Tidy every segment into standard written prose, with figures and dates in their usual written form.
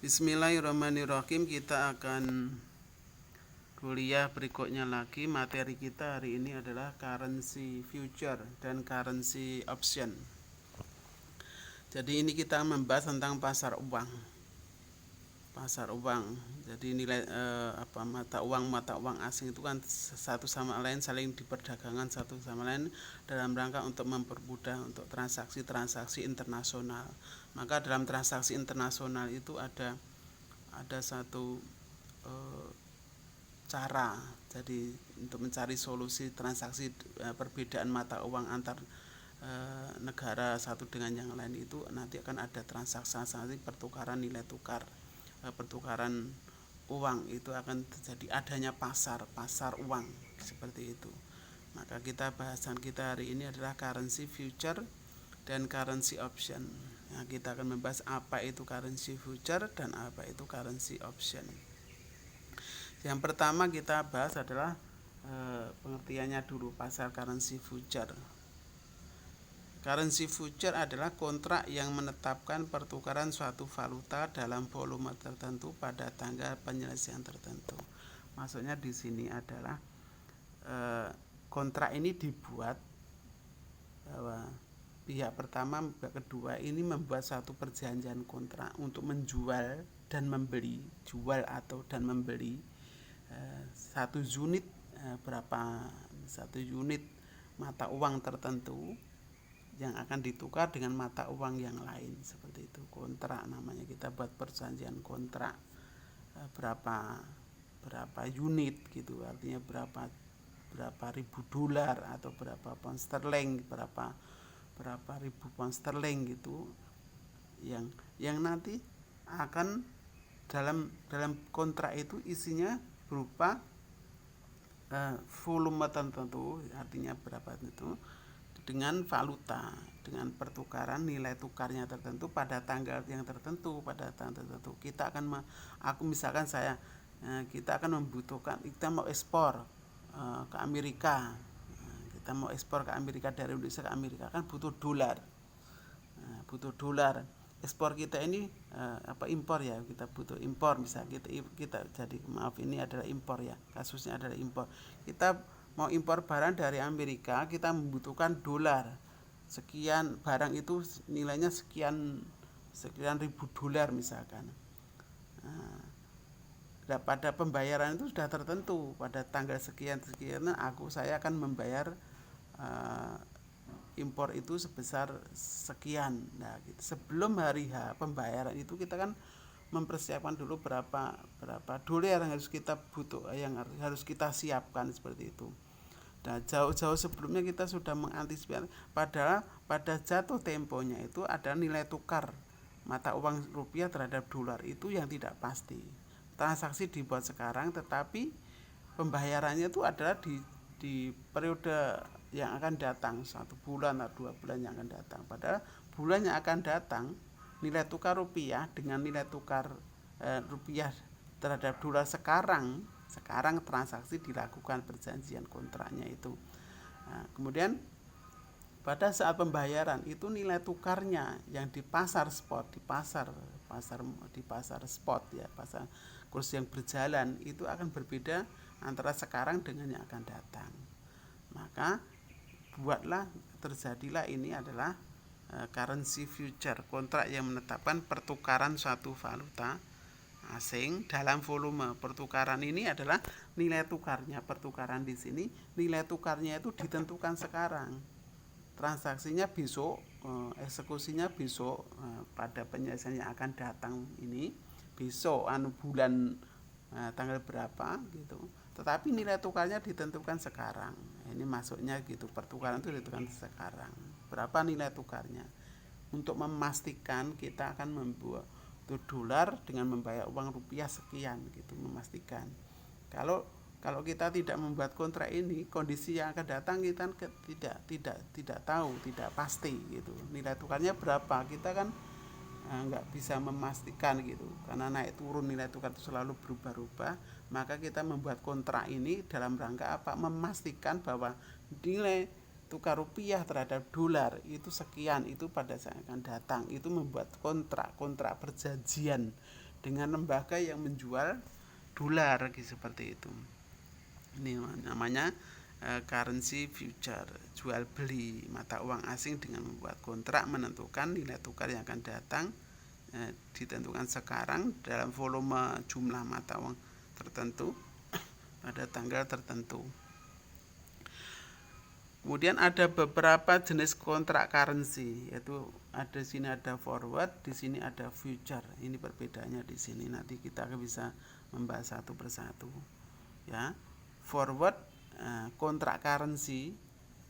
Bismillahirrahmanirrahim. Kita akan kuliah berikutnya lagi. Materi kita hari ini adalah currency future dan currency option. Jadi ini kita membahas tentang pasar uang. Pasar uang. Jadi nilai mata uang asing itu kan satu sama lain saling diperdagangkan satu sama lain dalam rangka untuk mempermudah untuk transaksi-transaksi internasional. Maka dalam transaksi internasional itu ada satu cara, jadi untuk mencari solusi transaksi perbedaan mata uang antar negara satu dengan yang lain itu nanti akan ada transaksi pertukaran nilai tukar, pertukaran uang itu akan terjadi adanya pasar uang seperti itu. Maka bahasan kita hari ini adalah currency future dan currency option. Nah, kita akan membahas apa itu currency future dan apa itu currency option. Yang pertama kita bahas adalah pengertiannya dulu, pasar currency future. Currency future adalah kontrak yang menetapkan pertukaran suatu valuta dalam volume tertentu pada tanggal penyelesaian tertentu. Maksudnya di sini adalah kontrak ini dibuat bahwa pihak pertama, pihak kedua ini membuat satu perjanjian kontrak untuk menjual dan membeli, jual atau dan membeli satu unit mata uang tertentu yang akan ditukar dengan mata uang yang lain, seperti itu. Kontrak namanya, kita buat perjanjian kontrak berapa unit gitu, artinya berapa ribu dolar atau berapa pound sterling, berapa ribu pound sterling gitu, yang nanti akan dalam kontrak itu isinya berupa volume tertentu, artinya berapa itu, dengan valuta, dengan pertukaran nilai tukarnya tertentu pada tanggal yang tertentu, kita akan kita akan membutuhkan, kita mau ekspor ke Amerika, dari Indonesia ke Amerika kan butuh dolar. Ekspor kita ini impor ya, kita butuh impor, misalnya kita jadi ini adalah impor ya, kasusnya adalah impor. Kita mau impor barang dari Amerika, kita membutuhkan dolar sekian, barang itu nilainya sekian ribu dolar misalkan. Nah, pada pembayaran itu sudah tertentu, pada tanggal sekian saya akan membayar impor itu sebesar sekian. Nah, gitu. Sebelum hari H pembayaran itu kita kan mempersiapkan dulu berapa dolar yang harus kita harus kita siapkan, seperti itu. Nah, jauh sebelumnya kita sudah mengantisipasi, padahal pada jatuh temponya itu ada nilai tukar mata uang rupiah terhadap dolar itu yang tidak pasti. Transaksi dibuat sekarang, tetapi pembayarannya itu adalah di periode yang akan datang, 1 bulan atau 2 bulan yang akan datang. Padahal bulan yang akan datang nilai tukar rupiah dengan nilai tukar rupiah terhadap dolar sekarang transaksi dilakukan, perjanjian kontraknya itu. Nah, kemudian pada saat pembayaran itu nilai tukarnya yang di pasar spot, di pasar spot ya, pasar kurs yang berjalan itu akan berbeda antara sekarang dengan yang akan datang. Maka terjadilah ini adalah currency future, kontrak yang menetapkan pertukaran suatu valuta asing dalam volume. Pertukaran ini adalah nilai tukarnya, pertukaran di sini nilai tukarnya itu ditentukan sekarang, transaksinya besok, eksekusinya besok, pada penyelesaian yang akan datang ini besok, bulan tanggal berapa gitu, tetapi nilai tukarnya ditentukan sekarang. Ini masuknya gitu, pertukaran itu ditentukan sekarang berapa nilai tukarnya, untuk memastikan kita akan membuat dolar dengan membayar uang rupiah sekian gitu, memastikan. Kalau kita tidak membuat kontrak ini, kondisi yang akan datang kita tidak tahu, tidak pasti gitu, nilai tukarnya berapa, kita kan nggak bisa memastikan gitu, karena naik turun nilai tukar itu selalu berubah-ubah. Maka kita membuat kontrak ini dalam rangka apa? Memastikan bahwa nilai tukar rupiah terhadap dolar itu sekian, itu pada saat akan datang. Itu membuat kontrak perjanjian dengan lembaga yang menjual dolar seperti itu. Ini namanya currency future, jual beli mata uang asing dengan membuat kontrak menentukan nilai tukar yang akan datang, ditentukan sekarang dalam volume jumlah mata uang tertentu pada tanggal tertentu. Kemudian ada beberapa jenis kontrak currency, yaitu di sini ada forward, di sini ada future. Ini perbedaannya di sini. Nanti kita bisa membahas satu persatu. Ya, forward kontrak currency,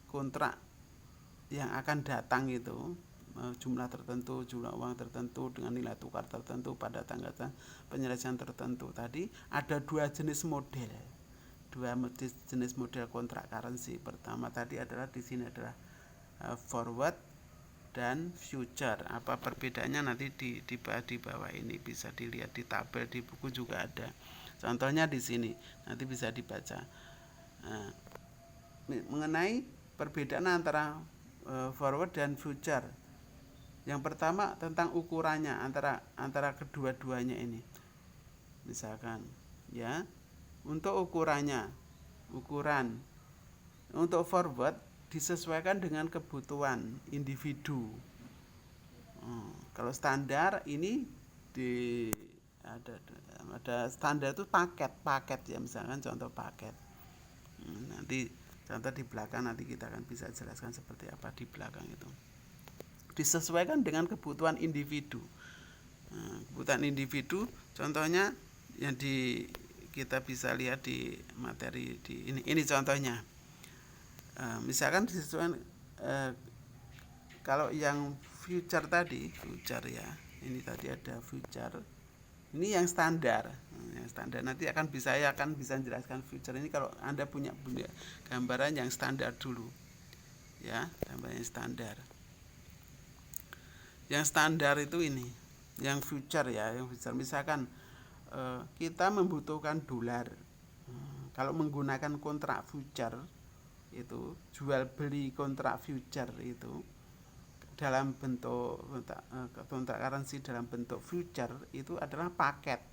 kontrak yang akan datang itu jumlah tertentu, jumlah uang tertentu dengan nilai tukar tertentu pada tanggal penyelesaian tertentu. Tadi ada dua jenis model kontrak currency. Pertama tadi adalah di sini adalah forward dan future. Apa perbedaannya nanti di bawah ini bisa dilihat di tabel di buku juga ada. Contohnya di sini nanti bisa dibaca mengenai perbedaan antara forward dan future. Yang pertama tentang ukurannya antara kedua-duanya ini. Misalkan ya, untuk ukuran untuk forward disesuaikan dengan kebutuhan individu. Kalau standar ini ada standar itu paket ya, misalkan contoh paket. Nanti contoh di belakang nanti kita akan bisa jelaskan seperti apa di belakang itu. Disesuaikan dengan kebutuhan individu. Kebutuhan individu contohnya yang kita bisa lihat di materi di ini contohnya. Misalkan disesuaikan kalau yang future tadi, future ya. Ini tadi ada future. Ini yang standar. Yang standar nanti saya akan bisa menjelaskan future ini kalau Anda punya gambaran yang standar dulu. Ya, gambaran yang standar. Yang standar itu ini, yang future ya, yang future misalkan kita membutuhkan dolar. Kalau menggunakan kontrak future itu, jual beli kontrak future itu dalam bentuk kontrak currency dalam bentuk future itu adalah paket.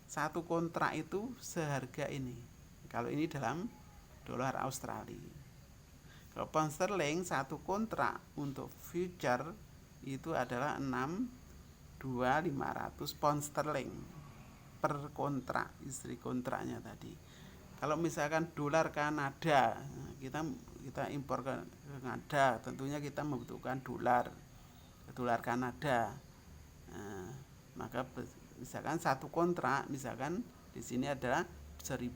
Satu kontrak itu seharga ini. Kalau ini dalam dolar Australia. Kalau pound sterling satu kontrak untuk future itu adalah 6.500 pound sterling per kontrak, istri kontraknya tadi. Kalau misalkan dolar Kanada, kita impor ke Kanada, tentunya kita membutuhkan dolar Kanada. Maka misalkan satu kontrak, misalkan di sini adalah 100.000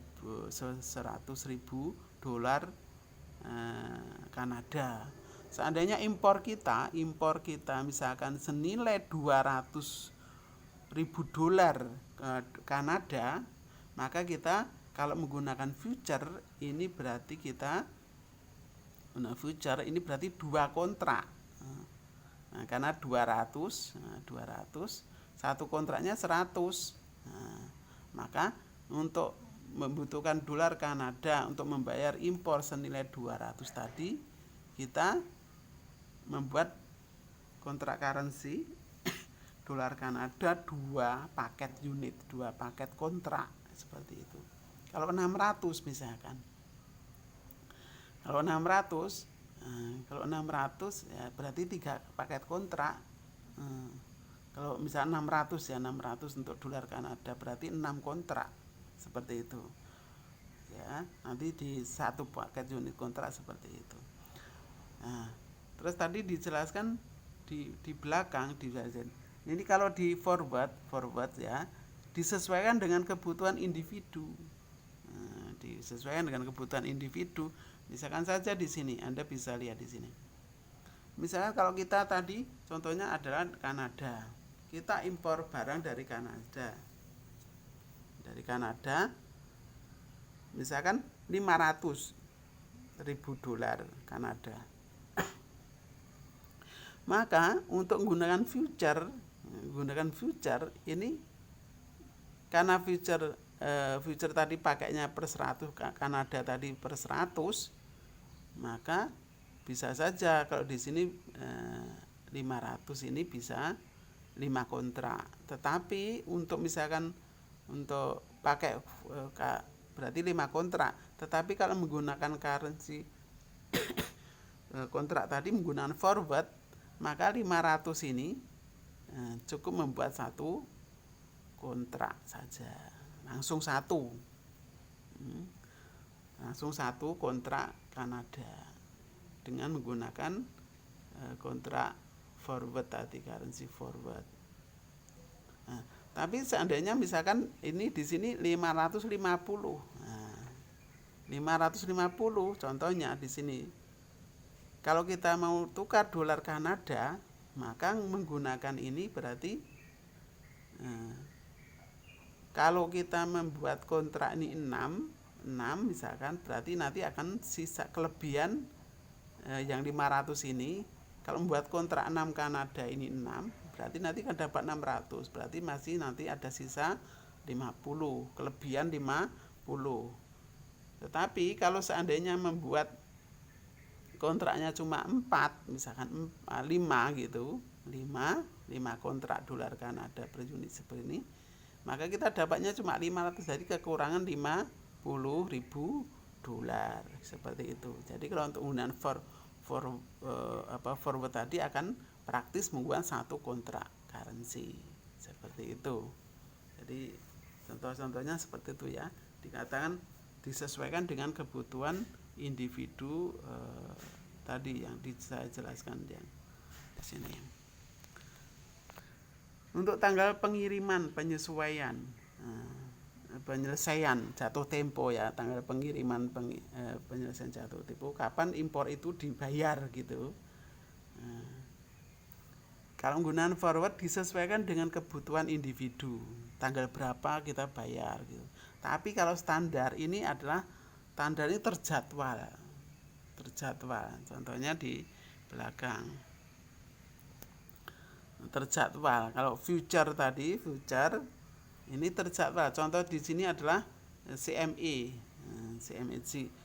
dolar Kanada. Seandainya impor kita misalkan senilai 200.000 dolar Kanada, maka kita kalau menggunakan future ini berarti dua kontrak. Nah, karena 200 satu kontraknya 100. Maka untuk membutuhkan dolar Kanada untuk membayar impor senilai 200 tadi, kita membuat kontrak currency dolar Kanada 2 paket unit, 2 paket kontrak seperti itu. Kalau 600 misalkan. Kalau 600 ya berarti 3 paket kontrak. Kalau misalnya 600 untuk dolar Kanada berarti 6 kontrak seperti itu. Ya, nanti di satu paket unit kontrak seperti itu. Nah, terus tadi dijelaskan di belakang ini kalau di forward ya disesuaikan dengan kebutuhan individu. Disesuaikan dengan kebutuhan individu. Misalkan saja di sini Anda bisa lihat di sini. Misalnya kalau kita tadi contohnya adalah Kanada. Kita impor barang dari Kanada. Misalkan 500.000 dolar Kanada. Maka untuk menggunakan future ini karena future tadi pakainya per 100, Kanada tadi per 100, maka bisa saja kalau di sini 500 ini bisa 5 kontrak. Tetapi untuk misalkan untuk pakai berarti 5 kontrak. Tetapi kalau menggunakan currency kontrak tadi menggunakan forward, maka 500 ini cukup membuat satu kontrak saja, langsung satu kontrak Kanada dengan menggunakan kontrak forward tadi, currency forward. Nah, tapi seandainya misalkan ini di sini 550. Nah, 550 contohnya di sini. Kalau kita mau tukar dolar Kanada, maka menggunakan ini berarti kalau kita membuat kontrak ini 6 misalkan, berarti nanti akan sisa kelebihan yang 500 ini. Kalau membuat kontrak 6 Kanada ini 6, berarti nanti akan dapat 600. Berarti masih nanti ada sisa 50, kelebihan 50. Tetapi kalau seandainya membuat kontraknya cuma 4, misalkan 5 gitu, 5 kontrak dolar Kanada per unit seperti ini, maka kita dapatnya cuma 500, jadi kekurangan 50.000 dolar seperti itu. Jadi kalau untuk penggunaan forward tadi akan praktis membuat satu kontrak currency seperti itu. Jadi contoh-contohnya seperti itu ya, dikatakan disesuaikan dengan kebutuhan individu tadi yang saya jelaskan yang di sini. Untuk tanggal pengiriman penyelesaian jatuh tempo ya, tanggal pengiriman penyelesaian jatuh tempo, kapan impor itu dibayar gitu. Kalau menggunakan forward disesuaikan dengan kebutuhan individu, tanggal berapa kita bayar gitu. Tapi kalau standar ini adalah ini terjadwal. Contohnya di belakang. Terjadwal. Kalau future ini terjadwal. Contoh di sini adalah CME,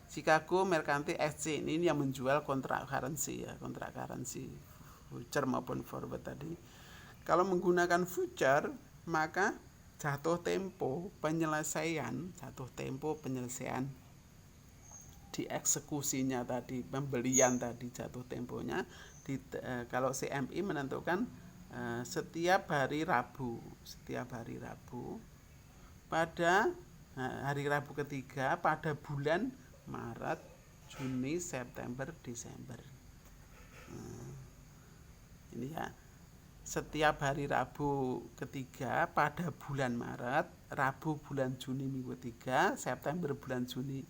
Chicago Mercantile Exchange. Ini yang menjual kontrak currency ya, kontrak currency future maupun forward tadi. Kalau menggunakan future, maka jatuh tempo penyelesaian dieksekusinya tadi, pembelian tadi jatuh temponya kalau CME menentukan setiap hari Rabu pada hari Rabu ketiga pada bulan Maret, Juni, September, Desember. Ini ya, setiap hari Rabu ketiga pada bulan Maret, Rabu bulan Juni minggu ketiga, September bulan Juni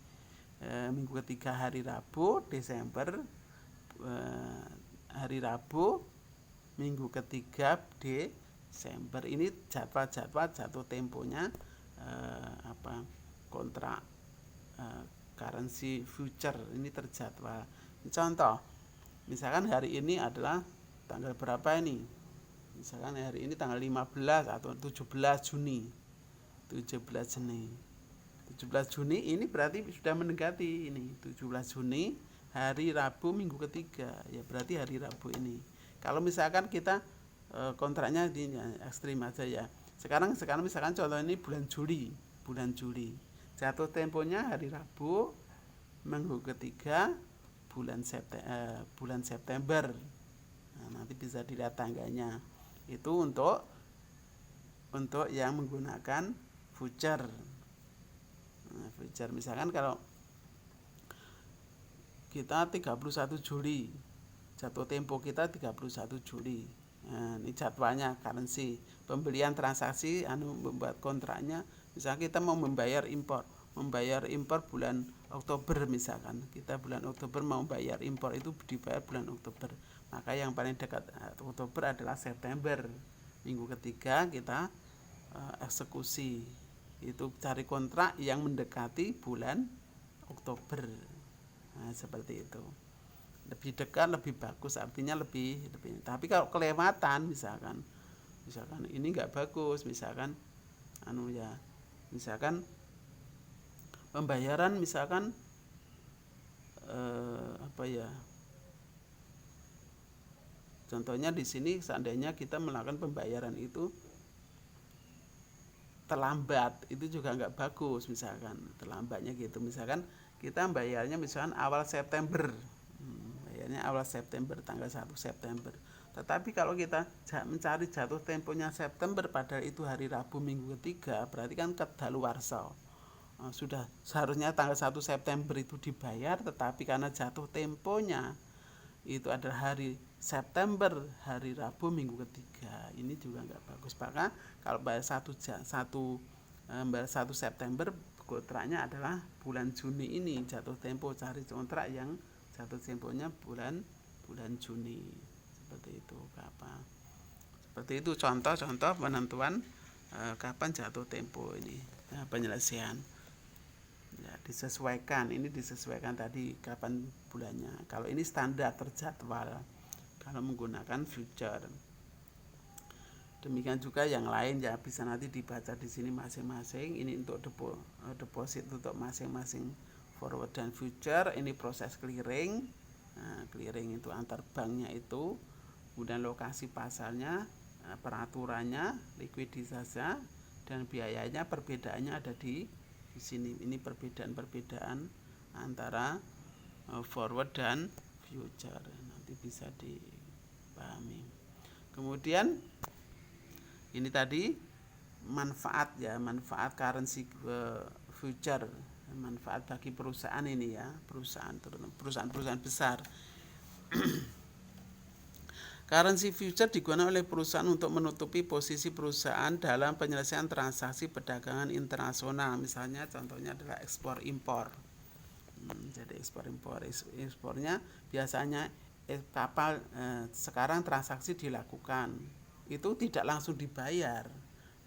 minggu ketiga hari Rabu, Desember hari Rabu minggu ketiga Desember. Ini jadwal jatuh temponya kontrak currency future ini terjadwal. Contoh, misalkan hari ini adalah tanggal berapa ini? Misalkan hari ini tanggal 15 atau 17 Juni. 17 Juni ini berarti sudah mendekati ini 17 Juni hari Rabu minggu ketiga ya, berarti hari Rabu ini. Kalau misalkan kita kontraknya ini ekstrim aja ya. Sekarang misalkan contoh ini bulan Juli jatuh temponya hari Rabu minggu ketiga bulan September. Nah, nanti bisa dilihat tanggalnya. Itu untuk yang menggunakan future. Future misalkan kalau kita 31 Juli, jatuh tempo kita 31 Juli. Nah, ini jadwalnya currency, pembelian transaksi membuat kontraknya. Misalkan kita mau membayar impor bulan Oktober misalkan. Kita bulan Oktober mau bayar impor itu dibayar bulan Oktober. Maka yang paling dekat Oktober adalah September. Minggu ketiga kita eksekusi. Itu cari kontrak yang mendekati bulan Oktober. Nah, seperti itu. Lebih dekat lebih bagus, artinya lebih. Tapi kalau kelewatan misalkan ini enggak bagus, misalkan pembayaran misalkan Contohnya di sini seandainya kita melakukan pembayaran itu terlambat, itu juga nggak bagus. Misalkan terlambatnya gitu, misalkan kita bayarnya misalkan awal September, bayarnya awal September, tanggal 1 September. Tetapi kalau kita mencari jatuh temponya September, padahal itu hari Rabu minggu ketiga, berarti kan kedaluwarsa. Sudah seharusnya tanggal 1 September itu dibayar, tetapi karena jatuh temponya itu adalah hari September, hari Rabu minggu ketiga, ini juga nggak bagus. Maka kalau bayar 1 September, kontraknya adalah bulan Juni ini jatuh tempo, cari kontrak yang jatuh temponya bulan Juni, seperti itu. Seperti itu contoh-contoh penentuan kapan jatuh tempo ini, penyelesaian. Ya, disesuaikan tadi kapan bulannya. Kalau ini standar terjadwal kalau menggunakan future. Demikian juga yang lain ya, bisa nanti dibaca di sini masing-masing. Ini untuk deposit untuk masing-masing forward dan future. Ini proses clearing. Nah, clearing itu antar banknya itu. Kemudian lokasi pasarnya, peraturannya, likuiditasnya, dan biayanya, perbedaannya ada di sini. Ini perbedaan antara forward dan future, nanti bisa dipahami. Kemudian ini tadi manfaat manfaat currency future, manfaat bagi perusahaan ini ya, perusahaan besar. Currency future digunakan oleh perusahaan untuk menutupi posisi perusahaan dalam penyelesaian transaksi perdagangan internasional. Misalnya contohnya adalah ekspor impor. Jadi ekspor impor, ekspornya biasanya kapal sekarang transaksi dilakukan, itu tidak langsung dibayar,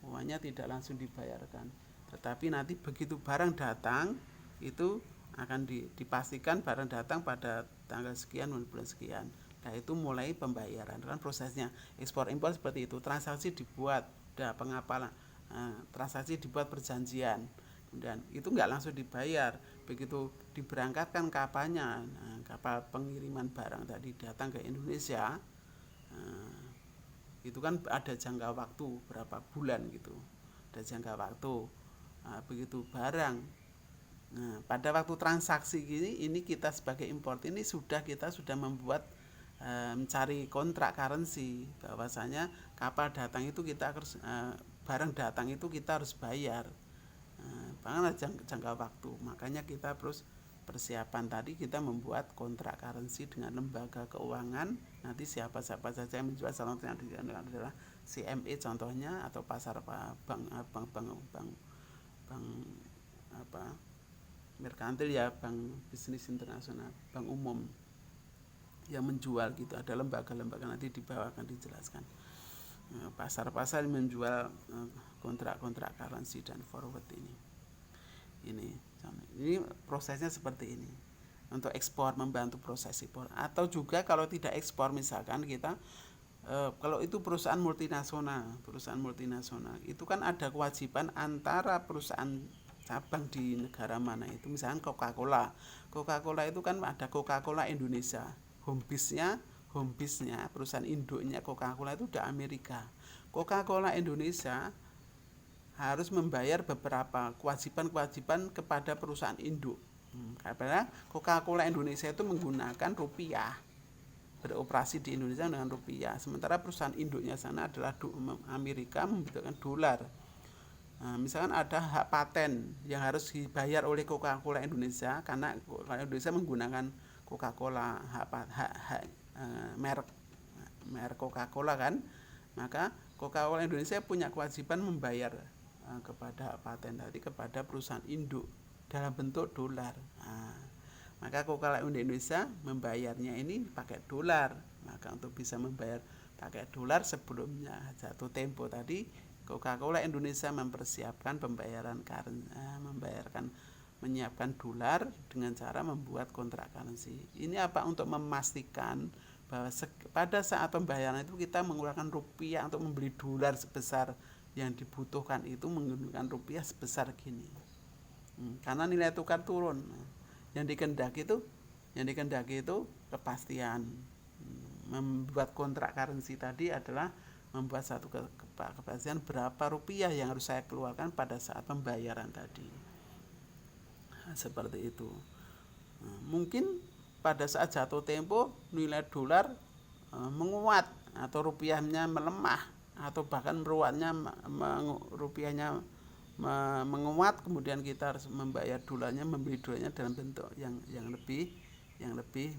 uangnya tidak langsung dibayarkan. Tetapi nanti begitu barang datang, itu akan dipastikan barang datang pada tanggal sekian bulan sekian. Nah itu mulai pembayaran, kan prosesnya ekspor impor seperti itu. Transaksi dibuat, pengapalan, transaksi dibuat perjanjian, dan itu nggak langsung dibayar. Begitu diberangkatkan kapalnya, kapal pengiriman barang tadi datang ke Indonesia, itu kan ada jangka waktu berapa bulan gitu, ada jangka waktu. Begitu barang, pada waktu transaksi ini kita sebagai import ini kita sudah membuat mencari kontrak currency, bahwasanya kapal datang itu kita harus barang datang itu kita harus bayar, karena jangka waktu. Makanya kita terus persiapan tadi, kita membuat kontrak currency dengan lembaga keuangan. Nanti siapa saja yang menjual, salah satunya adalah CME contohnya, atau pasar bank merkantil ya, bank bisnis internasional, bank umum yang menjual gitu. Ada lembaga-lembaga, nanti di bawah akan dijelaskan. Pasar-pasar yang menjual kontrak-kontrak currency dan forward ini prosesnya seperti ini. Untuk ekspor, membantu proses ekspor. Atau juga kalau tidak ekspor, misalkan kita kalau itu perusahaan multinasional itu kan ada kewajiban antara perusahaan cabang di negara mana itu. Misalkan Coca-Cola itu kan ada Coca-Cola Indonesia, home base-nya perusahaan induknya Coca-Cola itu udah Amerika. Coca-Cola Indonesia harus membayar beberapa kewajiban kepada perusahaan induk. Karena Coca-Cola Indonesia itu menggunakan rupiah, beroperasi di Indonesia dengan rupiah, sementara perusahaan induknya sana adalah Amerika, membutuhkan dolar. Misalkan ada hak paten yang harus dibayar oleh Coca-Cola Indonesia, karena Coca-Cola Indonesia menggunakan Coca-Cola, merek Coca-Cola kan, maka Coca-Cola Indonesia punya kewajiban membayar kepada paten tadi kepada perusahaan induk dalam bentuk dolar. Maka Coca-Cola Indonesia membayarnya ini pakai dolar. Maka untuk bisa membayar pakai dolar, sebelumnya jatuh tempo tadi Coca-Cola Indonesia mempersiapkan menyiapkan dolar dengan cara membuat kontrak currency. Ini apa? Untuk memastikan bahwa pada saat pembayaran itu kita menggunakan rupiah untuk membeli dolar sebesar yang dibutuhkan, itu menggunakan rupiah sebesar gini. Karena nilai tukar turun. Yang dikehendaki itu kepastian. membuat kontrak currency tadi adalah membuat satu kepastian berapa rupiah yang harus saya keluarkan pada saat pembayaran tadi. Nah, seperti itu. Nah, mungkin pada saat jatuh tempo nilai dolar menguat atau rupiahnya melemah atau bahkan rupiahnya menguat, kemudian kita harus membayar dolarnya, membeli dolarnya dalam bentuk yang lebih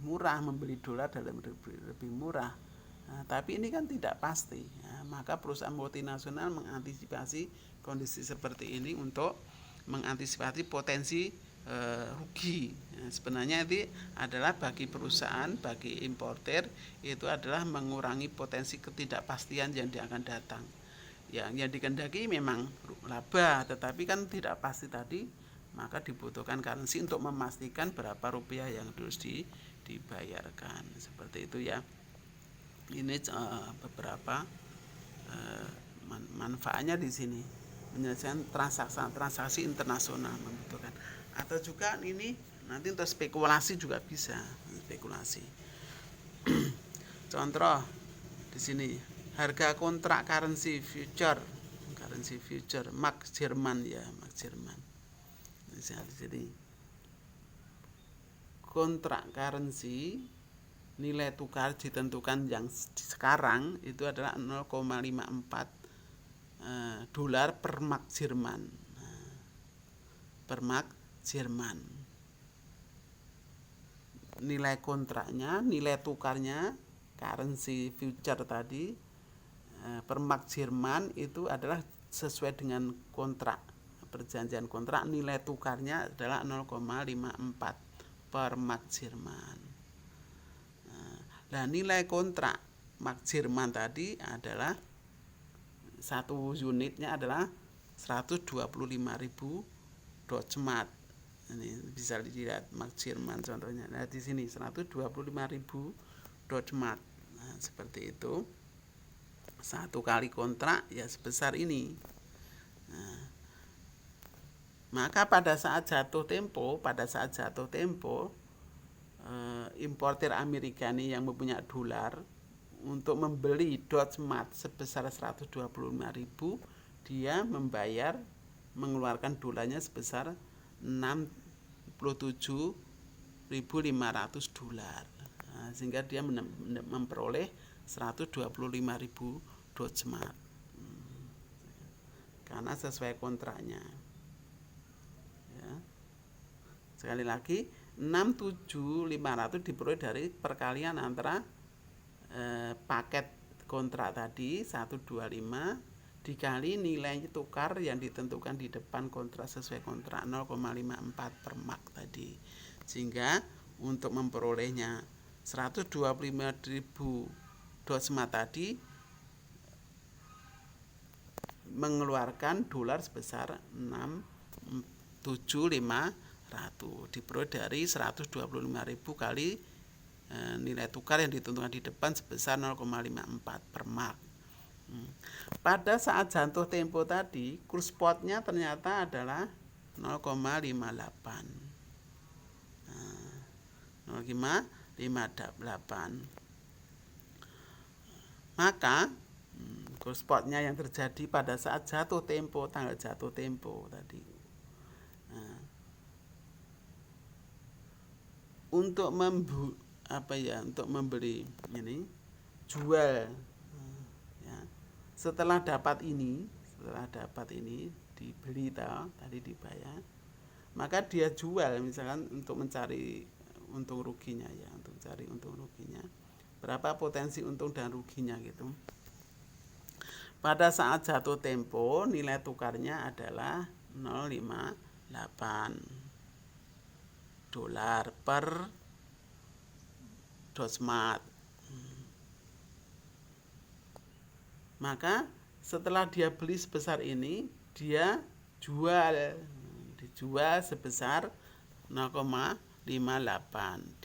murah, membeli dolar dalam lebih murah. Nah, tapi ini kan tidak pasti. Nah, maka perusahaan multinasional mengantisipasi kondisi seperti ini untuk mengantisipasi potensi rugi. Nah, sebenarnya itu adalah bagi perusahaan, bagi importer itu adalah mengurangi potensi ketidakpastian yang akan datang. Yang dikehendaki memang laba, tetapi kan tidak pasti tadi, maka dibutuhkan currency untuk memastikan berapa rupiah yang harus dibayarkan. Seperti itu ya. Ini beberapa manfaatnya di sini, menyelesaikan transaksi internasional membutuhkan. Atau juga ini nanti untuk spekulasi juga bisa, spekulasi. Contoh di sini harga kontrak currency future Mark Jerman ya, Mark Jerman. Jadi kontrak currency nilai tukar ditentukan yang sekarang itu adalah 0,54 dolar per mark Jerman. Per mark Jerman. Nilai kontraknya, nilai tukarnya currency future tadi per mark Jerman itu adalah sesuai dengan kontrak, perjanjian kontrak, nilai tukarnya adalah 0,54 per mark Jerman. Nah, nilai kontrak mark Jerman tadi adalah satu unitnya adalah 125.000 Deutschmark. Ini bisa dilihat mark Jerman contohnya. Nah, di sini 125.000 Deutschmark. Nah, seperti itu. Satu kali kontrak ya sebesar ini. Nah, maka pada saat jatuh tempo, importer Amerika ini yang mempunyai dolar untuk membeli Deutschmark sebesar 125.000, dia mengeluarkan dolarnya sebesar 67.500 dolar. Nah, sehingga dia memperoleh 125.000 Deutschmark. Karena sesuai kontraknya. Ya. Sekali lagi 67.500 diperoleh dari perkalian antara paket kontrak tadi 125 dikali nilai tukar yang ditentukan di depan kontrak sesuai kontrak 0,54 per mark tadi. Sehingga untuk memperolehnya 125.000 Deutschmark tadi mengeluarkan dolar sebesar 6.750 diperoleh dari 125.000 kali nilai tukar yang ditentukan di depan sebesar 0,54 per mark. Pada saat jatuh tempo tadi kurs spotnya ternyata adalah 0,58. 0,58. Maka kurs spotnya yang terjadi pada saat jatuh tempo, tanggal jatuh tempo tadi. Untuk membeli ini jual ya. Setelah dapat ini dibeli tadi dibayar, maka dia jual misalkan untuk mencari untung ruginya ya, untuk cari untung ruginya. Berapa potensi untung dan ruginya gitu. Pada saat jatuh tempo nilai tukarnya adalah 0,58 dolar per Deutschmark. Maka setelah dia beli sebesar ini, dia dijual sebesar 0,58.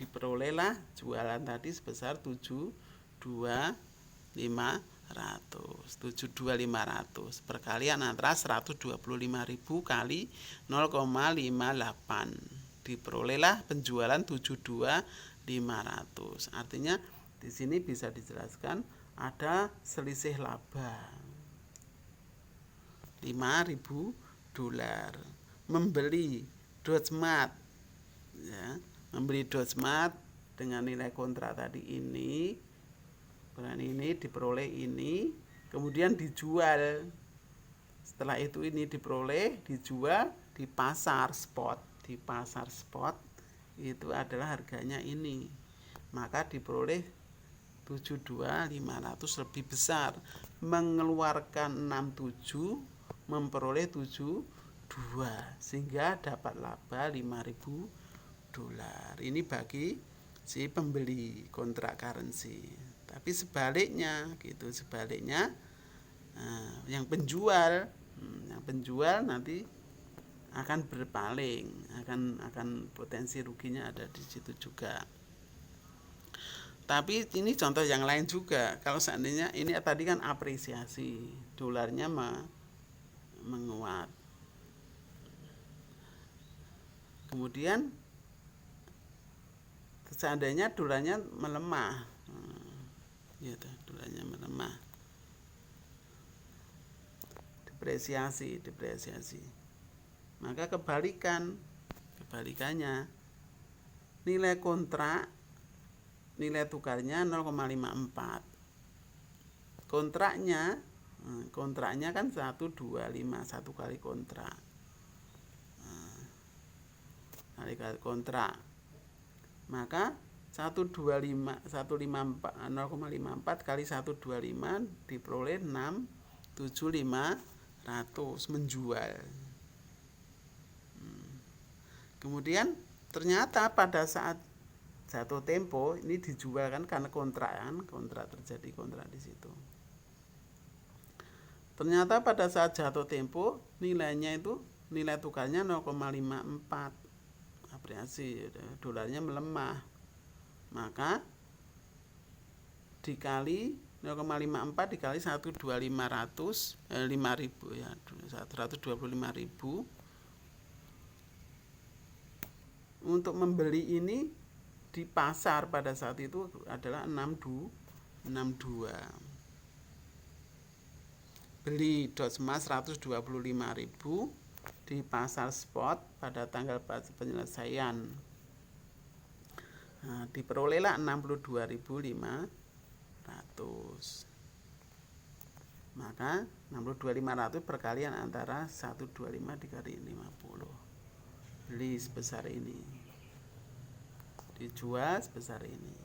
Diperolehlah jualan tadi sebesar 72500 perkalian antara 125.000 kali 0,58. Diperolehlah penjualan 72.500. Artinya Di sini bisa dijelaskan ada selisih laba $5.000. Membeli Dodge Mart, ya, membeli Dodge Mart dengan nilai kontrak tadi ini, diperoleh ini, kemudian dijual. Setelah itu ini diperoleh, dijual di pasar spot. Di pasar spot itu adalah harganya ini, maka diperoleh 72.500 lebih besar. Mengeluarkan 67, memperoleh 72, sehingga dapat laba $5.000. Ini bagi si pembeli kontrak currency. Tapi sebaliknya gitu, sebaliknya yang penjual nanti akan berpaling, akan potensi ruginya ada di situ juga. Tapi ini contoh yang lain juga. Kalau seandainya ini tadi kan apresiasi, dolarnya menguat. Kemudian seandainya dolarnya melemah, gitu, dolarnya melemah, depresiasi, maka kebalikannya, nilai kontrak, nilai tukarnya 0,54, kontraknya kan 125, satu kali kontrak, maka 0,54 kali 125 diperoleh 6.750 menjual. Kemudian ternyata pada saat jatuh tempo ini dijual kan, karena kontrak terjadi kontrak di situ. Ternyata pada saat jatuh tempo nilainya itu, nilai tukarnya 0,54, apresiasi, dolarnya melemah, maka dikali 0,54 dikali 125.000 ya, 125.000. Untuk membeli ini di pasar pada saat itu adalah 62. Beli Dodge Mart 125.000 di pasar spot pada tanggal penyelesaian. Nah, diperolehlah 62.500. Maka 62.500 perkalian antara 125 dikali 50. Beli sebesar ini, dijual sebesar ini,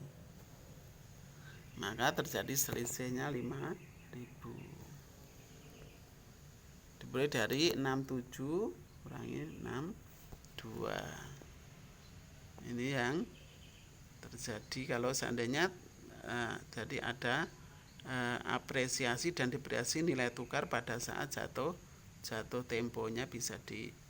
maka terjadi selisihnya 5.000. Dibeli dari 67 kurangi 62. Ini yang terjadi kalau seandainya jadi ada apresiasi dan depresiasi nilai tukar pada saat jatuh temponya bisa di